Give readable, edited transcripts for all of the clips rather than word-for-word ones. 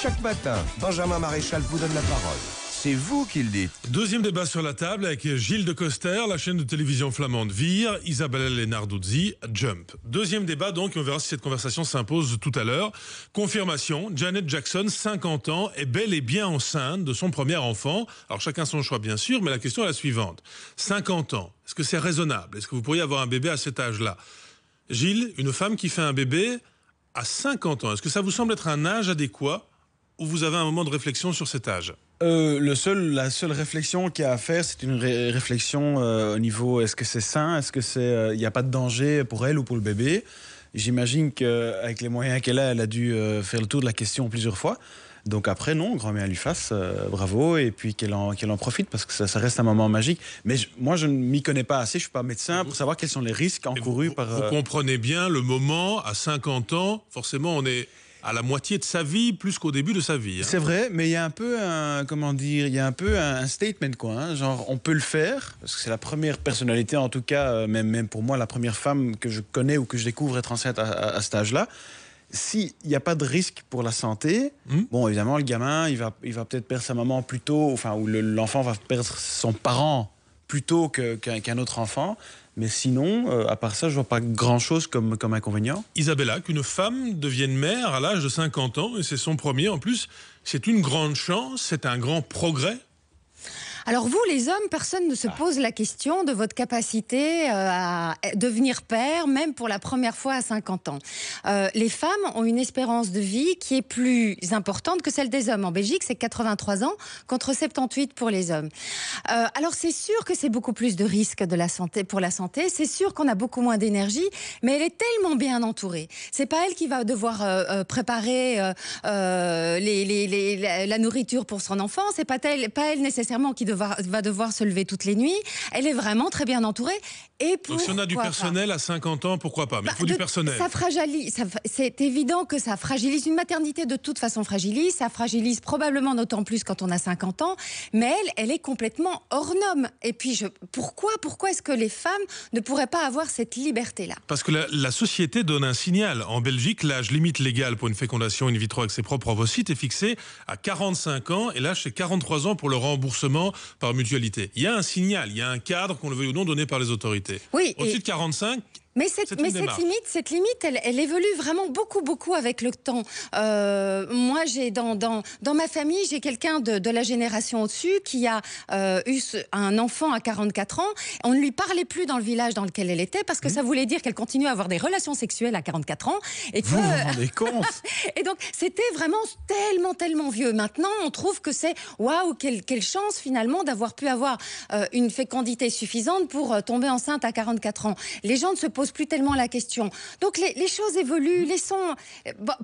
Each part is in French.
Chaque matin, Benjamin Maréchal vous donne la parole. C'est vous qui le dites. Deuxième débat sur la table avec Gilles de Coster, la chaîne de télévision flamande Vire, Isabella Lenarduzzi, Jump. Deuxième débat donc, et on verra si cette conversation s'impose tout à l'heure. Confirmation, Janet Jackson, 50 ans, est bel et bien enceinte de son premier enfant. Alors chacun son choix bien sûr, mais la question est la suivante. 50 ans, est-ce que c'est raisonnable? Est-ce que vous pourriez avoir un bébé à cet âge-là? Gilles, une femme qui fait un bébé à 50 ans, est-ce que ça vous semble être un âge adéquat ou vous avez un moment de réflexion sur cet âge? La seule réflexion qu'il y a à faire, c'est une réflexion au niveau est-ce que c'est sain, est-ce que il n'y a pas de danger pour elle ou pour le bébé. J'imagine qu'avec les moyens qu'elle a dû faire le tour de la question plusieurs fois. Donc après, non, grand bien à lui fasse, bravo, et puis qu'elle en profite parce que ça reste un moment magique. Mais moi, je ne m'y connais pas assez, je ne suis pas médecin pour savoir quels sont les risques encourus par... Vous comprenez bien le moment, à 50 ans, forcément, on est à la moitié de sa vie, plus qu'au début de sa vie. C'est vrai, mais il y a un peu un statement, quoi. Hein, genre, on peut le faire, parce que c'est la première personnalité, en tout cas, même pour moi, la première femme que je connais ou que je découvre être enceinte à cet âge-là. S'il n'y a pas de risque pour la santé, bon, évidemment, le gamin, il va peut-être perdre sa maman plus tôt, enfin, ou l'enfant va perdre son parent plus tôt qu'un autre enfant. Mais sinon, à part ça, je vois pas grand-chose comme inconvénient. Isabella, qu'une femme devienne mère à l'âge de 50 ans, et c'est son premier en plus, c'est une grande chance, c'est un grand progrès. Alors vous, les hommes, personne ne se pose la question de votre capacité à devenir père, même pour la première fois à 50 ans. Les femmes ont une espérance de vie qui est plus importante que celle des hommes. En Belgique, c'est 83 ans contre 78 pour les hommes. Alors c'est sûr que c'est beaucoup plus de risques pour la santé. C'est sûr qu'on a beaucoup moins d'énergie, mais elle est tellement bien entourée. C'est pas elle qui va devoir préparer la nourriture pour son enfant. C'est pas elle nécessairement qui va devoir se lever toutes les nuits. Elle est vraiment très bien entourée. Et donc si on a du personnel à 50 ans, pourquoi pas? Mais il faut du personnel. C'est évident que ça fragilise. Une maternité de toute façon fragilise. Ça fragilise probablement d'autant plus quand on a 50 ans. Mais elle est complètement hors norme. Et puis pourquoi est-ce que les femmes ne pourraient pas avoir cette liberté-là? Parce que la société donne un signal. En Belgique, l'âge limite légal pour une fécondation in vitro avec ses propres ovocytes est fixé à 45 ans. Et l'âge, c'est 43 ans pour le remboursement par mutualité. Il y a un signal, il y a un cadre, qu'on le veuille ou non, donné par les autorités. Oui, au-dessus de 45... Mais cette limite, elle évolue vraiment beaucoup avec le temps. Moi, j'ai dans ma famille, j'ai quelqu'un de la génération au-dessus qui a eu un enfant à 44 ans. On ne lui parlait plus dans le village dans lequel elle était parce que ça voulait dire qu'elle continuait à avoir des relations sexuelles à 44 ans. Et vous vous rendez compte? Et donc, c'était vraiment tellement vieux. Maintenant, on trouve que c'est waouh, quelle chance finalement d'avoir pu avoir une fécondité suffisante pour tomber enceinte à 44 ans. Les gens ne se posent plus tellement la question. Donc les choses évoluent,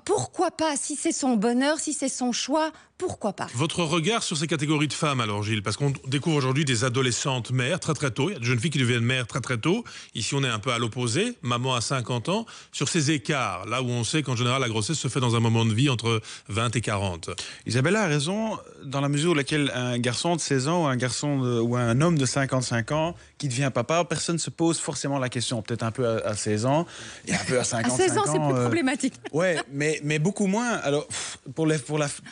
pourquoi pas? Si c'est son bonheur, si c'est son choix, pourquoi pas? Votre regard sur ces catégories de femmes alors, Gilles, parce qu'on découvre aujourd'hui des adolescentes mères très tôt, il y a des jeunes filles qui deviennent mères très tôt, ici on est un peu à l'opposé, maman à 50 ans, sur ces écarts, là où on sait qu'en général la grossesse se fait dans un moment de vie entre 20 et 40. Isabella a raison, dans la mesure où laquelle un garçon de 16 ans ou un homme de 55 ans qui devient papa, personne ne se pose forcément la question, peut-être un peu à 16 ans et un peu à 55 ans. À 16 ans, c'est plus problématique. Ouais, mais beaucoup moins. Alors,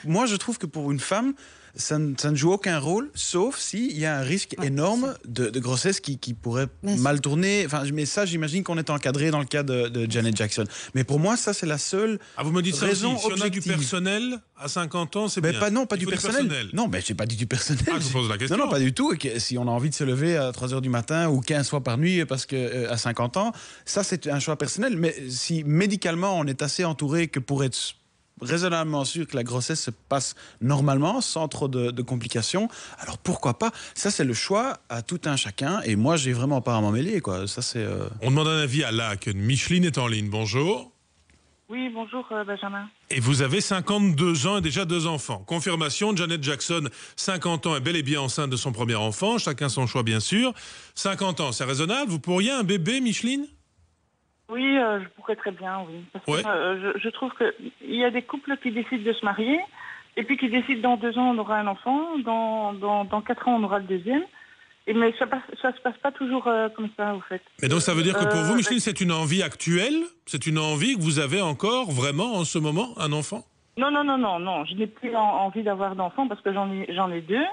moi je trouve que pour une femme, ça ne joue aucun rôle, sauf s'il y a un risque énorme de grossesse qui pourrait mal tourner. Enfin, mais ça, j'imagine qu'on est encadré dans le cas de Janet Jackson. Mais pour moi, ça, c'est la seule vous me dites raison ça aussi. Si on a du objective. personnel à 50 ans, c'est bien. Non, pas du personnel. Non, mais j'ai pas dit du personnel. Je vous pose la question. Non, pas du tout. Et si on a envie de se lever à 3h du matin ou 15 fois par nuit parce que à 50 ans, ça, c'est un choix personnel. Mais si médicalement, on est assez entouré que pour être raisonnablement sûr que la grossesse se passe normalement, sans trop de complications, alors pourquoi pas? Ça, c'est le choix à tout un chacun, et moi, j'ai vraiment pas à m'en mêler, quoi. Ça, c'est... On demande un avis à Lac. Micheline est en ligne, bonjour. Oui, bonjour Benjamin. Et vous avez 52 ans et déjà 2 enfants. Confirmation, Janet Jackson, 50 ans, est bel et bien enceinte de son premier enfant, chacun son choix bien sûr. 50 ans, c'est raisonnable? Vous pourriez un bébé, Micheline? Oui, je pourrais très bien, oui. Parce que, je trouve qu'il y a des couples qui décident de se marier, et puis qui décident dans 2 ans on aura un enfant, dans 4 ans on aura le deuxième. Mais ça se passe pas toujours comme ça, au fait. Mais donc ça veut dire que pour vous, Micheline, c'est une envie actuelle? C'est une envie que vous avez encore vraiment en ce moment, un enfant? Non, non, non, non, non. Je n'ai plus envie d'avoir d'enfants parce que j'en ai deux.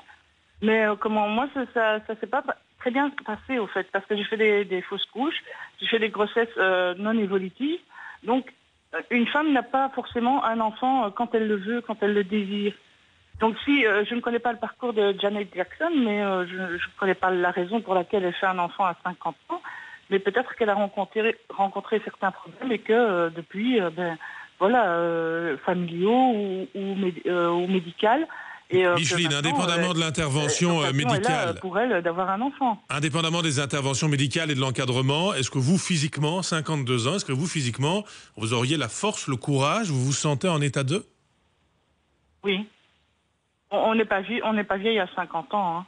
Mais moi, ça s'est pas très bien passé, au fait, parce que j'ai fait des fausses couches, j'ai fait des grossesses non évolutives. Donc, une femme n'a pas forcément un enfant quand elle le veut, quand elle le désire. Donc, si je ne connais pas le parcours de Janet Jackson, mais je ne connais pas la raison pour laquelle elle fait un enfant à 50 ans, mais peut-être qu'elle a rencontré certains problèmes et que depuis, familiaux ou médicaux. Micheline, indépendamment de l'intervention médicale, pour elle d'avoir un enfant. Indépendamment des interventions médicales et de l'encadrement, est-ce que vous physiquement, 52 ans, est-ce que vous physiquement, vous auriez la force, le courage, vous vous sentez en état de? Oui. On n'est pas vieille à 50 ans. Hein.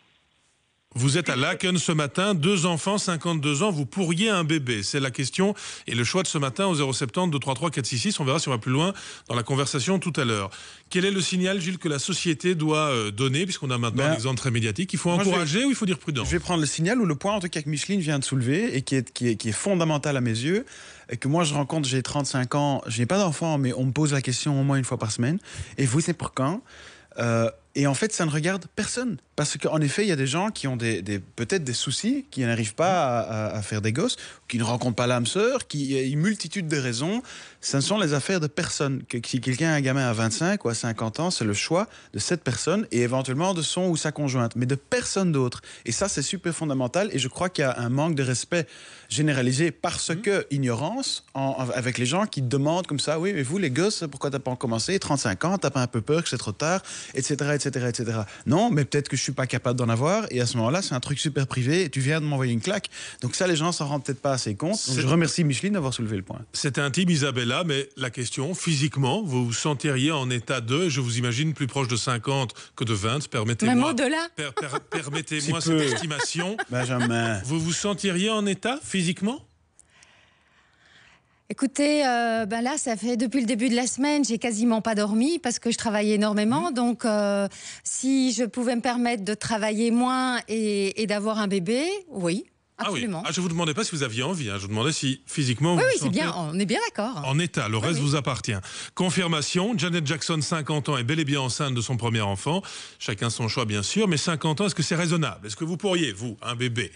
Vous êtes à Laken ce matin, 2 enfants, 52 ans, vous pourriez un bébé. C'est la question et le choix de ce matin au 070 233 466. On verra si on va plus loin dans la conversation tout à l'heure. Quel est le signal, Gilles, que la société doit donner, puisqu'on a maintenant un exemple très médiatique? Il faut encourager ou il faut dire prudent? Je vais prendre le signal ou le point, en tout cas, que Micheline vient de soulever et qui est fondamental à mes yeux. Et que moi, je rencontre, j'ai 35 ans, je n'ai pas d'enfant, mais on me pose la question au moins une fois par semaine. Et vous, c'est pour quand? Et en fait, ça ne regarde personne. Parce qu'en effet, il y a des gens qui ont peut-être des soucis, qui n'arrivent pas à faire des gosses, qui ne rencontrent pas l'âme sœur, qui a une multitude de raisons. Ce ne sont les affaires de personne. Si quelqu'un a un gamin à 25 ou à 50 ans, c'est le choix de cette personne et éventuellement de son ou sa conjointe, mais de personne d'autre. Et ça, c'est super fondamental. Et je crois qu'il y a un manque de respect généralisé parce que ignorance avec les gens qui demandent comme ça, oui, mais vous, les gosses, pourquoi t'as pas commencé? 35 ans, t'as pas un peu peur que c'est trop tard, etc., etc., etc. Non, mais peut-être que je suis pas capable d'en avoir. Et à ce moment-là, c'est un truc super privé et tu viens de m'envoyer une claque. Donc ça, les gens s'en rendent peut-être pas assez compte. Donc je remercie Micheline d'avoir soulevé le point. C'est intime, Isabella, mais la question, physiquement, vous vous sentiriez en état de, je vous imagine plus proche de 50 que de 20, permettez-moi. Même au-delà. Permettez-moi cette estimation. Benjamin. Vous vous sentiriez en état, physiquement? Écoutez, là, ça fait depuis le début de la semaine, j'ai quasiment pas dormi parce que je travaille énormément. Donc, si je pouvais me permettre de travailler moins et d'avoir un bébé, oui. Absolument. Ah oui. Je ne vous demandais pas si vous aviez envie. Je vous demandais si physiquement vous oui, vous c'est bien. On est bien d'accord. En état. Le reste vous appartient. Confirmation. Janet Jackson, 50 ans, est bel et bien enceinte de son premier enfant. Chacun son choix, bien sûr. Mais 50 ans, est-ce que c'est raisonnable? Est-ce que vous pourriez, vous, un bébé?